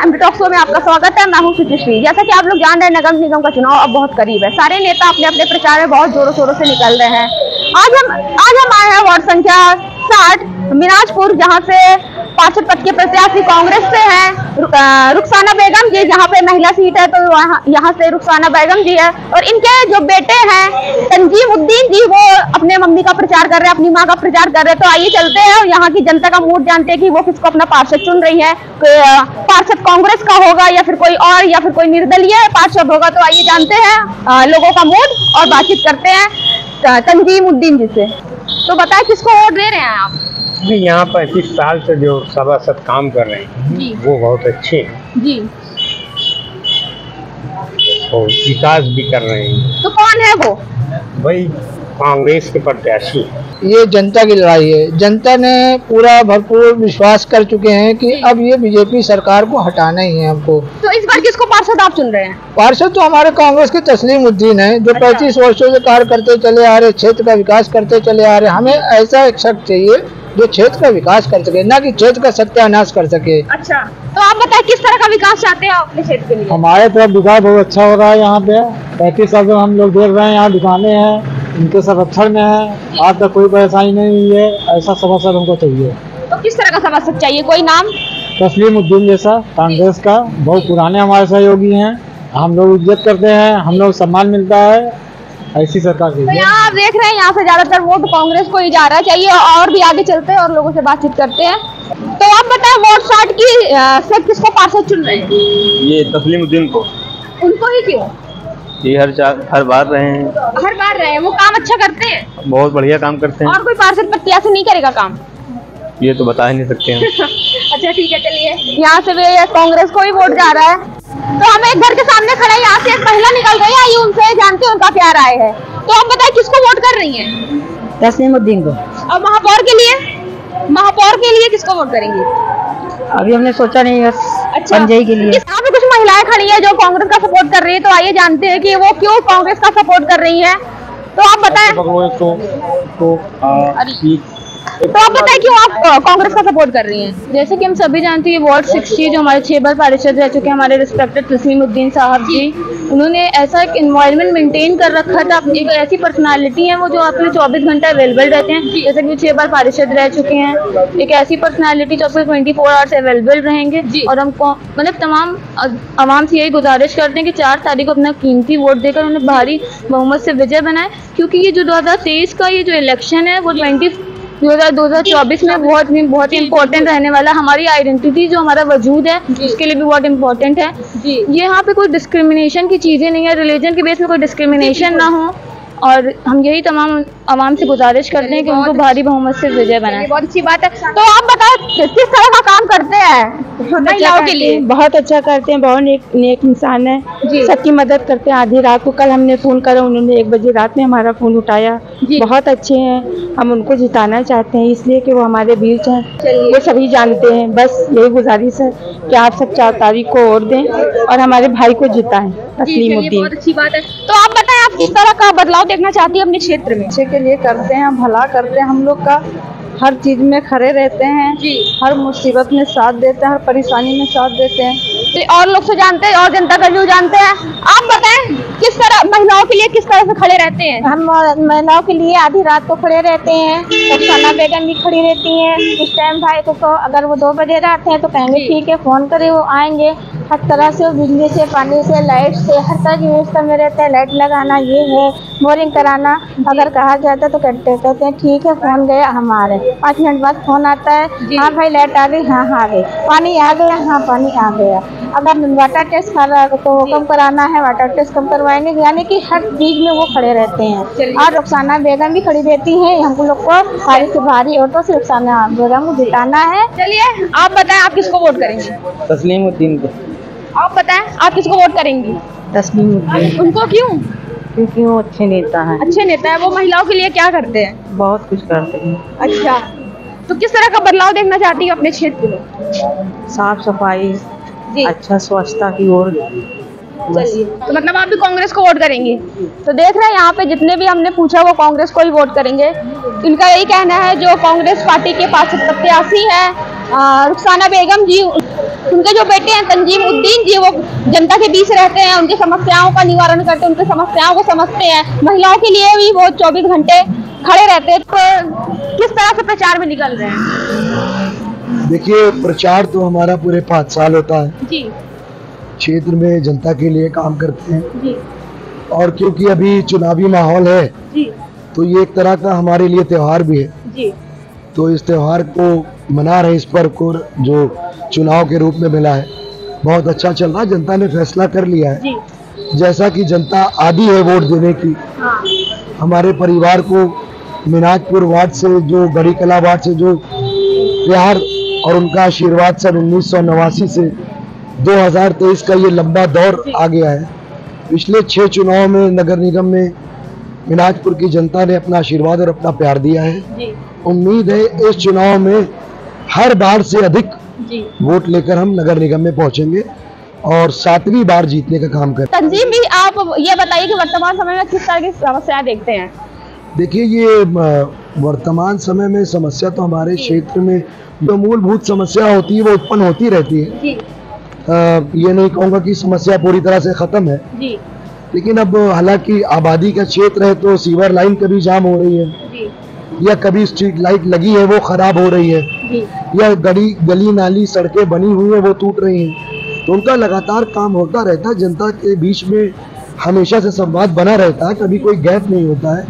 MP talk show में आपका स्वागत है। मैं हूं सुचिश्री। जैसा कि आप लोग जान रहे हैं, नगर निगम का चुनाव अब बहुत करीब है। सारे नेता अपने अपने प्रचार में बहुत जोरों शोरों से निकल रहे हैं। आज हम आए हैं वार्ड संख्या 60 मिनाजपुर, जहां से पार्षद पद के प्रत्याशी कांग्रेस से हैं रुखसाना बेगम जी। यहाँ पे महिला सीट है, तो यहाँ से रुखसाना बेगम जी है और इनके जो बेटे हैं तंजीमुद्दीन जी, वो अपने मम्मी का प्रचार कर रहे हैं, अपनी माँ का प्रचार कर रहे हैं। तो आइए चलते हैं और यहाँ की जनता का मूड जानते हैं कि वो किसको अपना पार्षद चुन रही है। पार्षद कांग्रेस का होगा या फिर कोई और, या फिर कोई निर्दलीय पार्षद होगा। तो आइए जानते हैं लोगों का मूड और बातचीत करते हैं तंजीमुद्दीन जी से। तो बताए किसको वोट दे रहे हैं आप? जी, यहाँ 35 साल से जो सभासद काम कर रहे हैं वो बहुत अच्छे हैं जी, और विकास भी कर रहे हैं। तो कौन है वो? भाई कांग्रेस के प्रत्याशी। ये जनता की लड़ाई है। जनता ने पूरा भरपूर विश्वास कर चुके हैं कि अब ये बीजेपी सरकार को हटाना ही है हमको। तो इस बार किसको पार्षद आप चुन रहे हैं? पार्षद तो हमारे कांग्रेस के तस्लीमुद्दीन है, जो 35 वर्षों से कार्य करते चले आ रहे, क्षेत्र का विकास करते चले आ रहे। हमें ऐसा एक शख्स चाहिए जो क्षेत्र का विकास कर सके, ना कि क्षेत्र का सत्यानाश कर सके। अच्छा, तो आप बताएं किस तरह का विकास चाहते हैं अपने क्षेत्र के लिए? हमारे तरफ विकास बहुत अच्छा हो रहा है। यहाँ पे 35 साल से हम लोग देख रहे हैं, यहाँ दुकानें हैं, इनके संरक्षण में है, आज तक कोई परेशानी नहीं हुई है। ऐसा सभासद हमको चाहिए। तो किस तरह का सभासद चाहिए? कोई नाम? तस्लीमुद्दीन जैसा, कांग्रेस का, बहुत पुराने हमारे सहयोगी हैं, हम लोग इज्जत करते हैं, हम लोग सम्मान मिलता है, ऐसी सरकार तो यहाँ आप देख रहे हैं, यहाँ से ज्यादातर वोट कांग्रेस को ही जा रहा है। चाहिए और भी आगे चलते हैं और लोगों से बातचीत करते हैं। तो आप बताएं वार्ड 60 की से किसको पार्षद चुन रहे हैं? ये तस्लीमुद्दीन को। उनको ही क्यों? ये हर बार रहे हैं। हर बार रहे हैं, वो काम अच्छा करते हैं, बहुत बढ़िया काम करते हैं। और कोई पार्षद प्रत्याशी नहीं करेगा काम? ये तो बता ही नहीं सकते हैं। अच्छा ठीक है, चलिए यहाँ से भी कांग्रेस को ही वोट जा रहा है। तो हम एक घर के सामने खड़े हैं, यहाँ से एक महिला निकल रही है, आइए उनसे जानते हैं उनका क्या राय है। तो आप बताएं किसको वोट कर रही हैं? तस्लीमुद्दीन को। और महापौर के लिए? महापौर के लिए किसको वोट करेंगे? अभी हमने सोचा नहीं है। अच्छा, संजय के लिए। यहाँ पे कुछ महिलाएं खड़ी है जो कांग्रेस का सपोर्ट कर रही है। तो आइए जानते हैं कि वो क्यों कांग्रेस का सपोर्ट कर रही है। तो आप बताएं। तो आप बताएं क्यों आप कांग्रेस का सपोर्ट कर रही हैं? जैसे कि हम सभी जानते हैं, वार्ड 60 जो हमारे 6 बार पार्षद रह चुके हैं, हमारे रिस्पेक्टेड तस्लीमुद्दीन साहब जी, उन्होंने ऐसा एक एनवायरनमेंट मेंटेन कर रखा था। एक ऐसी पर्सनालिटी है वो जो अपने 24 घंटा अवेलेबल रहते हैं। जैसे कि वो 6 बार पार्षद रह चुके हैं, एक ऐसी पर्सनालिटी जो आपको 24 आवर्स अवेलेबल रहेंगे। और हमको मतलब तमाम आवाम से यही गुजारिश करते हैं कि 4 तारीख को अपना कीमती वोट देकर उन्हें भारी बहुमत से विजय बनाए, क्योंकि ये जो 2023 का ये जो इलेक्शन है वो 2024 में बहुत ही इम्पोर्टेंट रहने वाला। हमारी आइडेंटिटी जो हमारा वजूद है उसके लिए भी बहुत इम्पोर्टेंट है। ये यहाँ पे कोई डिस्क्रिमिनेशन की चीज़ें नहीं है, रिलीजन के बेस में कोई डिस्क्रिमिनेशन ना हो। और हम यही तमाम आवाम से गुजारिश करते हैं कि उनको भारी बहुमत से विजय बनाए। बहुत अच्छी बात है। तो आप बताएं किस तरह का काम करते हैं महिलाओं के लिए? बहुत अच्छा करते हैं, बहुत नेक इंसान है, सबकी मदद करते हैं। आधी रात को कल हमने फ़ोन करा, उन्होंने 1 बजे रात में हमारा फ़ोन उठाया। बहुत अच्छे हैं, हम उनको जिताना चाहते हैं इसलिए कि वो हमारे बीच हैं, वो सभी जानते हैं। बस यही गुजारिश है कि आप सब 4 तारीख को वोट दें और हमारे भाई को जिताएं, तस्लीमुद्दीन। बहुत अच्छी बात है। तो आप बताएं आप किस तरह का बदलाव देखना चाहती है अपने क्षेत्र में? अच्छे के लिए करते हैं, भला करते हैं, हम लोग का हर चीज में खड़े रहते हैं जी, हर मुसीबत में साथ देते हैं, हर परेशानी में साथ देते हैं। और लोग से जानते हैं और जनता का व्यू जानते हैं। आप बताएं किस तरह महिलाओं के लिए किस तरह से खड़े रहते हैं? हम महिलाओं के लिए आधी रात को खड़े रहते हैं, रुखसाना बेगम भी खड़ी रहती हैं। इस टाइम भाई को अगर वो 2 बजे रात है तो कहेंगे ठीक है, फोन करे, वो आएंगे। हर तरह से बिजली से, पानी से, लाइट से, हर तरह की व्यवस्था में रहते हैं। लाइट लगाना ये है, बोरिंग कराना अगर कहा जाता है तो कहते हैं ठीक है, फोन गया, हम आ रहे। 5 मिनट बाद फोन आता है, हाँ भाई लाइट आ गई, हाँ आ गई। पानी आ गया, हाँ पानी आ गया। अगर वाटर टेस्ट तो कम कराना है, वाटर टेस्ट कम करवाएंगे। यानी कि हर चीज में वो खड़े रहते हैं। और रुखसाना बेगम भी खड़ी रहती हैं। हम लोग को भारी से भारी ऑटो से रुखसाना बेगम को जिताना है। चलिए आप बताएं आप किसको वोट करेंगे? तस्लीमुद्दीन को। आप बताएं आप किसको वोट करेंगी? तस्लीमुद्दीन। उनको क्यों? क्योंकि वो अच्छे नेता हैं। अच्छे नेता है। वो महिलाओं के लिए क्या करते हैं? बहुत कुछ करते हैं। अच्छा, तो किस तरह का बदलाव देखना चाहती है अपने क्षेत्र में? साफ सफाई, अच्छा स्वच्छता की ओर। चलिए, तो मतलब आप भी कांग्रेस को वोट करेंगे? तो देख रहे हैं यहाँ पे जितने भी हमने पूछा वो कांग्रेस को ही वोट करेंगे। इनका यही कहना है। जो कांग्रेस पार्टी के पार्षद प्रत्याशी है रुखसाना बेगम जी, उनके जो बेटे हैं तंजीम उद्दीन जी, वो जनता के बीच रहते हैं, उनकी समस्याओं का निवारण करते हैं, उनकी समस्याओं को समझते हैं। महिलाओं के लिए भी वो 24 घंटे खड़े रहते हैं। तो किस तरह से प्रचार में निकल रहे हैं? देखिए, प्रचार तो हमारा पूरे 5 साल होता है जी। क्षेत्र में जनता के लिए काम करते हैं जी। और क्योंकि अभी चुनावी माहौल है जी। तो ये एक तरह का हमारे लिए त्योहार भी है। जी। तो इस त्योहार को मना रहे, इस पर्व को जो चुनाव के रूप में मिला है, बहुत अच्छा चल रहा है। जनता ने फैसला कर लिया है। जी। जैसा कि जनता आदी है वोट देने की। हाँ। हमारे परिवार को मिनाजपुर वार्ड से, जो गढ़ी कला वार्ड से जो प्यार और उनका आशीर्वाद सन 1989 से 2023 का ये लंबा दौर आ गया है। पिछले 6 चुनाव में नगर निगम में मिनाजपुर की जनता ने अपना आशीर्वाद और अपना प्यार दिया है। जी। उम्मीद है इस चुनाव में हर बार से अधिक जी। वोट लेकर हम नगर निगम में पहुंचेंगे और 7वीं बार जीतने का काम करें। तंजीम भी, आप ये बताइए कि वर्तमान समय में किस तरह की समस्याएं देखते हैं? देखिए, ये वर्तमान समय में समस्या तो हमारे क्षेत्र में जो मूलभूत समस्या होती है वो उत्पन्न होती रहती है। जी। ये नहीं कहूँगा कि समस्या पूरी तरह से खत्म है, जी। लेकिन अब हालांकि आबादी का क्षेत्र है तो सीवर लाइन कभी जाम हो रही है, जी। या कभी स्ट्रीट लाइट लगी है वो खराब हो रही है, जी। या गली नाली सड़कें बनी हुई है वो टूट रही हैं। तो उनका लगातार काम होता रहता है। जनता के बीच में हमेशा से संवाद बना रहता है, कभी कोई गैप नहीं होता है।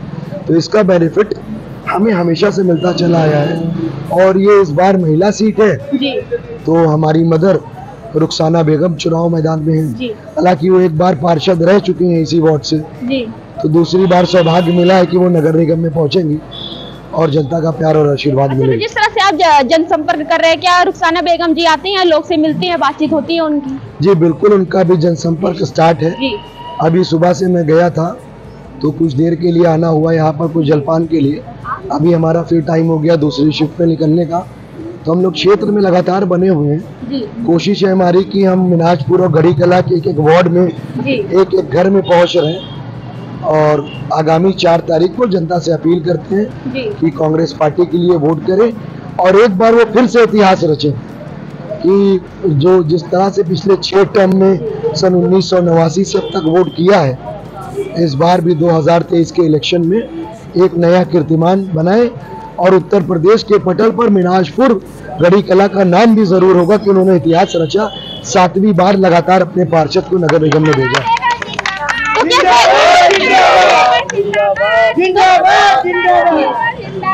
तो इसका बेनिफिट हमें हमेशा से मिलता चला आया है। और ये इस बार महिला सीट है, जी। तो हमारी मदर रुखसाना बेगम चुनाव मैदान में है। हालांकि वो एक बार पार्षद रह चुकी हैं इसी वार्ड से, जी। तो दूसरी बार सौभाग्य मिला है कि वो नगर निगम में पहुंचेंगी और जनता का प्यार और आशीर्वाद अच्छा, मिलेगा। जिस तरह से आप जनसंपर्क कर रहे हैं, क्या रुखसाना बेगम जी आती हैं, लोग से मिलती हैं, बातचीत होती है उनकी? जी बिल्कुल, उनका भी जनसंपर्क स्टार्ट है। जी। अभी सुबह से मैं गया था तो कुछ देर के लिए आना हुआ यहाँ पर कुछ जलपान के लिए। अभी हमारा फिर टाइम हो गया दूसरी शिफ्ट में निकलने का। तो हम लोग क्षेत्र में लगातार बने हुए हैं। जी। कोशिश है हमारी कि हम मिनाजपुर और गढ़ी कला के एक वार्ड में जी। एक घर में पहुंच रहे हैं और आगामी 4 तारीख को जनता से अपील करते हैं जी। कि कांग्रेस पार्टी के लिए वोट करें और एक बार वो फिर से इतिहास रचे कि जो जिस तरह से पिछले 6 टर्म में सन 1989 से अब तक वोट किया है, इस बार भी 2023 के इलेक्शन में एक नया कीर्तिमान बनाए और उत्तर प्रदेश के पटल पर मिनाजपुर गढ़ी कला का नाम भी जरूर होगा कि उन्होंने इतिहास रचा, 7वीं बार लगातार अपने पार्षद को नगर निगम में भेजा।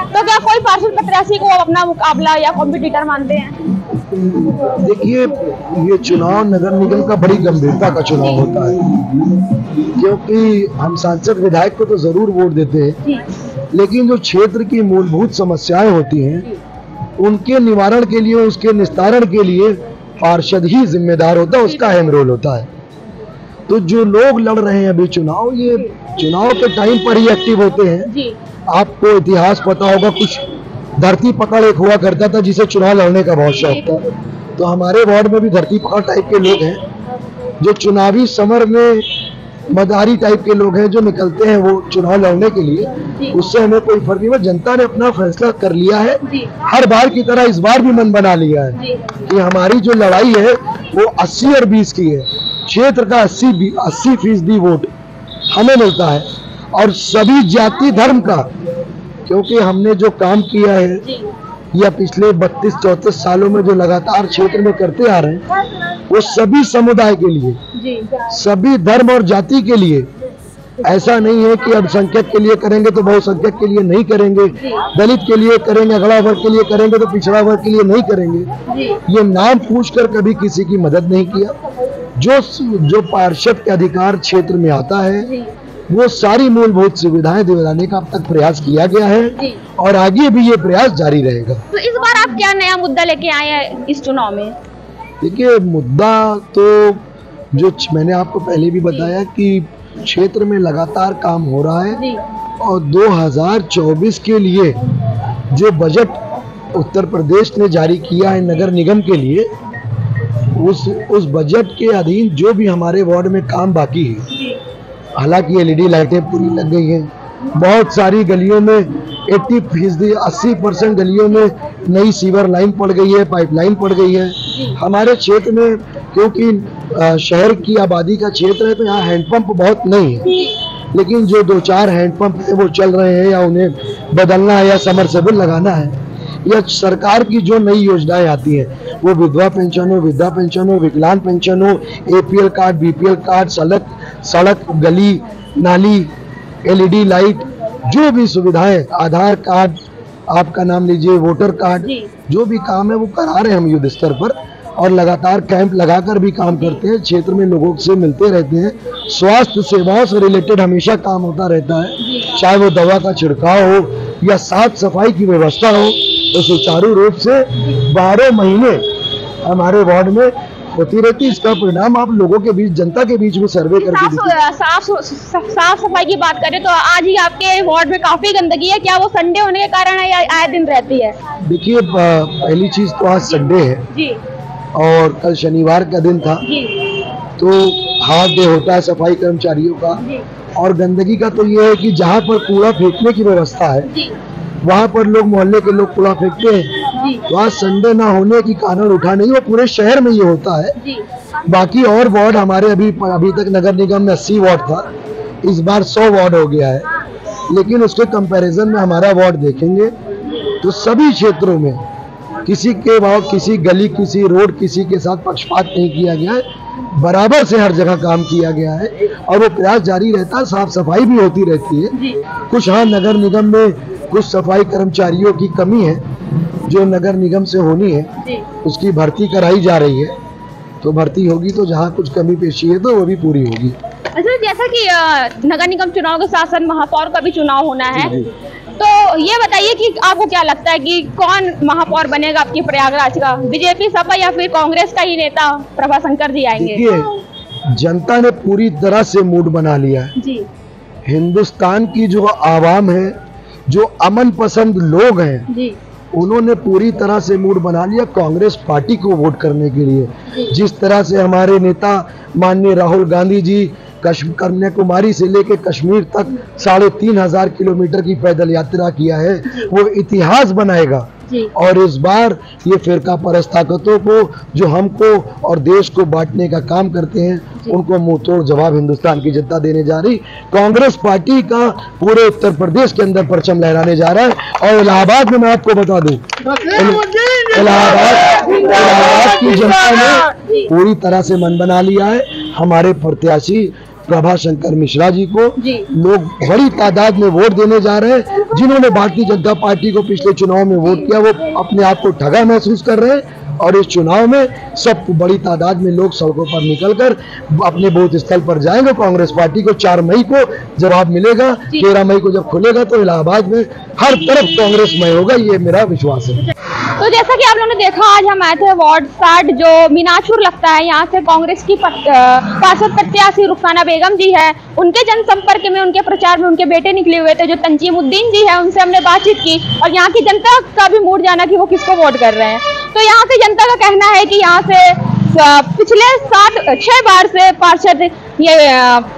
तो क्या कोई पार्षद प्रत्याशी को अपना मुकाबला या कॉम्पिटिटर मानते हैं? देखिए, ये चुनाव नगर निगम का बड़ी गंभीरता का चुनाव होता है, क्योंकि हम सांसद विधायक को तो जरूर वोट देते हैं, लेकिन जो क्षेत्र की मूलभूत समस्याएं होती हैं उनके निवारण के लिए, उसके निस्तारण के लिए पार्षद ही जिम्मेदार होता है, उसका अहम रोल होता है। तो जो लोग लड़ रहे हैं अभी चुनाव, ये चुनाव के टाइम पर ही एक्टिव होते हैं। जी। आपको इतिहास पता होगा, कुछ धरती पकड़ एक हुआ करता था जिसे चुनाव लड़ने का बहुत शौक था। तो हमारे वार्ड में भी धरती पकड़ टाइप के लोग हैं जो चुनावी समर में मदारी टाइप के लोग हैं जो निकलते हैं वो चुनाव लड़ने के लिए। उससे हमें कोई फर्क नहीं है। जनता ने अपना फैसला कर लिया है, हर बार की तरह इस बार भी मन बना लिया है कि हमारी जो लड़ाई है वो 80 और 20 की है। क्षेत्र का 80% वोट हमें मिलता है और सभी जाति धर्म का, क्योंकि हमने जो काम किया है या पिछले 32-34 सालों में जो लगातार क्षेत्र में करते आ रहे हैं वो सभी समुदाय के लिए, सभी धर्म और जाति के लिए। ऐसा नहीं है कि अल्पसंख्यक के लिए करेंगे तो बहुसंख्यक के लिए नहीं करेंगे, दलित के लिए करेंगे, अगड़ा वर्ग के लिए करेंगे तो पिछड़ा वर्ग के लिए नहीं करेंगे। ये नाम पूछकर कभी किसी की मदद नहीं किया। जो पार्षद के अधिकार क्षेत्र में आता है वो सारी मूलभूत सुविधाएं दिलाने का अब तक प्रयास किया गया है और आगे भी ये प्रयास जारी रहेगा। तो इस बार आप क्या नया मुद्दा लेके आए हैं इस चुनाव में? देखिए, मुद्दा तो जो मैंने आपको पहले भी बताया कि क्षेत्र में लगातार काम हो रहा है और 2024 के लिए जो बजट उत्तर प्रदेश ने जारी किया है नगर निगम के लिए, उस बजट के अधीन जो भी हमारे वार्ड में काम बाकी है, हालांकि LED लाइटें पूरी लग गई हैं, बहुत सारी गलियों में 80% 80% गलियों में नई सीवर लाइन पड़ गई है, पाइपलाइन पड़ गई है। हमारे क्षेत्र में क्योंकि शहर की आबादी का क्षेत्र है तो यहाँ हैंडपंप बहुत नहीं है, लेकिन जो 2-4 हैंडपंप है वो चल रहे हैं या उन्हें बदलना है या समरसेबल लगाना है। या सरकार की जो नई योजनाएं आती हैं वो विधवा पेंशन हो, वृद्धा पेंशन हो, विकलांग पेंशन हो, APL कार्ड, BPL कार्ड, सड़क गली नाली, LED लाइट, जो भी सुविधाएं, आधार कार्ड, आपका नाम लीजिए, वोटर कार्ड, जो भी काम है वो करा रहे हैं हम युद्ध स्तर पर, और लगातार कैंप लगाकर भी काम करते हैं। क्षेत्र में लोगों से मिलते रहते हैं। स्वास्थ्य सेवाओं से रिलेटेड हमेशा काम होता रहता है, चाहे वो दवा का छिड़काव हो या साफ सफाई की व्यवस्था हो, तो सुचारू रूप से 12 महीने हमारे वार्ड में होती रहती। इसका परिणाम आप लोगों के बीच, जनता के बीच में सर्वे करके साफ सफाई की बात करें तो आज ही आपके वार्ड में काफी गंदगी है, क्या वो संडे होने के कारण है या आए दिन रहती है? देखिए, पहली चीज तो आज संडे है जी, और कल शनिवार का दिन था जी, तो हाफ डे होता है सफाई कर्मचारियों का। जी, और गंदगी का तो ये है कि जहाँ पर कूड़ा फेंकने की व्यवस्था है जी, वहाँ पर लोग, मोहल्ले के लोग कूड़ा फेंकते हैं। जी, तो आज संडे ना होने के कारण उठा नहीं, वो पूरे शहर में ये होता है। जी, बाकी और वार्ड हमारे अभी तक नगर निगम में 80 वार्ड था, इस बार 100 वार्ड हो गया है। लेकिन उसके कंपैरिजन में हमारा वार्ड देखेंगे तो सभी क्षेत्रों में किसी के बाद, किसी गली, किसी रोड, किसी के साथ पक्षपात नहीं किया गया है, बराबर से हर जगह काम किया गया है और वो प्रयास जारी रहता है। साफ सफाई भी होती रहती है। कुछ हाँ, नगर निगम में कुछ सफाई कर्मचारियों की कमी है जो नगर निगम से होनी है, उसकी भर्ती कराई जा रही है। तो भर्ती होगी तो जहाँ कुछ कमी पेशी है तो वो भी पूरी होगी। अच्छा, जैसा कि नगर निगम चुनाव के साथ साथ महापौर का भी चुनाव होना है, तो ये बताइए कि आपको क्या लगता है कि कौन महापौर बनेगा आपकी प्रयागराज का? बीजेपी, सपा या फिर कांग्रेस का ही नेता प्रभाशंकर जी आएंगे? देखिए, जनता ने पूरी तरह से मूड बना लिया है जी। हिंदुस्तान की जो आवाम है, जो अमन पसंद लोग हैं जी, उन्होंने पूरी तरह से मूड बना लिया कांग्रेस पार्टी को वोट करने के लिए। जिस तरह से हमारे नेता माननीय राहुल गांधी जी कन्याकुमारी से लेकर कश्मीर तक 3,500 किलोमीटर की पैदल यात्रा किया है, वो इतिहास बनाएगा। और इस बार ये फिरका परस्त ताकतों को जो हमको और देश को बांटने का काम करते हैं, उनको मुंह तोड़ जवाब हिंदुस्तान की जनता देने जा रही। कांग्रेस पार्टी का पूरे उत्तर प्रदेश के अंदर परचम लहराने जा रहा है। और इलाहाबाद में मैं आपको बता दूं, इलाहाबाद की जनता ने पूरी तरह से मन बना लिया है। हमारे प्रत्याशी प्रभाशंकर मिश्रा जी को लोग बड़ी तादाद में वोट देने जा रहे हैं। जिन्होंने भारतीय जनता पार्टी को पिछले चुनाव में वोट किया वो अपने आप को ठगा महसूस कर रहे हैं। और इस चुनाव में सब बड़ी तादाद में लोग सड़कों पर निकलकर अपने बूथ स्थल पर जाएंगे। कांग्रेस पार्टी को 4 मई को जवाब मिलेगा। 13 मई को जब खुलेगा तो इलाहाबाद में हर तरफ कांग्रेसमय होगा, ये मेरा विश्वास है। तो जैसा कि आप लोगों ने देखा, आज हम आए थे वार्ड 60 जो मीनाचुर लगता है, यहाँ से कांग्रेस की पार्षद प्रत्याशी रुखसाना बेगम जी है। उनके जनसंपर्क में, उनके प्रचार में उनके बेटे निकले हुए थे जो तंजीमुद्दीन जी है, उनसे हमने बातचीत की और यहाँ की जनता का भी मूड जाना कि वो किसको वोट कर रहे हैं। तो यहाँ से जनता का कहना है कि यहाँ से पिछले 6 बार से पार्षद ये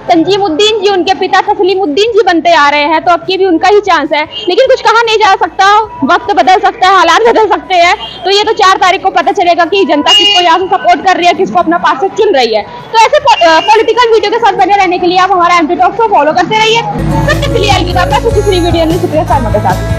तंजीमुद्दीन जी, उनके पिता तस्लीमुद्दीन जी बनते आ रहे हैं, तो अब की भी उनका ही चांस है। लेकिन कुछ कहा नहीं जा सकता, वक्त बदल सकता है, हालात बदल सकते हैं। तो ये तो 4 तारीख को पता चलेगा कि जनता किसको यहाँ से सपोर्ट कर रही है, किसको अपना पार्षद चुन रही है। तो ऐसे पॉलिटिकल वीडियो के साथ बने रहने के लिए आप हमारा एमपी टॉक्स को फॉलो करते रहिए। सबसे क्लियर वीडियो के साथ।